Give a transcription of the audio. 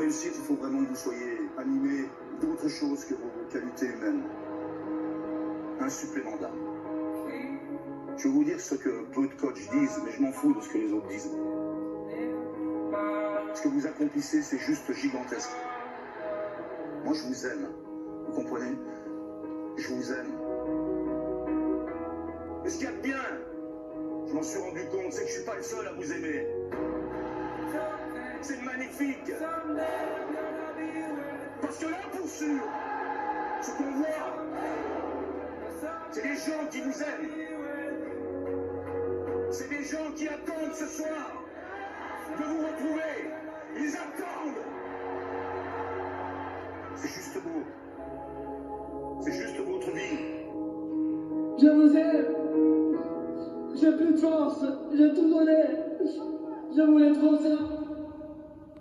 réussir, il faut vraiment que vous soyez animé d'autre chose que vos qualités humaines. Un supplément d'âme. Je vais vous dire ce que peu de coachs disent, mais je m'en fous de ce que les autres disent. Ce que vous accomplissez, c'est juste gigantesque. Moi, je vous aime. Vous comprenez? Je vous aime. Mais ce qu'il y a de bien, je m'en suis rendu compte, c'est que je suis pas le seul à vous aimer. C'est magnifique. Parce que là, pour sûr, ce qu'on voit, c'est des gens qui vous aiment. C'est des gens qui attendent ce soir de vous retrouver. Ils attendent. C'est juste beau. C'est juste votre vie. Je vous aime. J'ai plus de force. J'ai tout donné. Je voulais trop ça.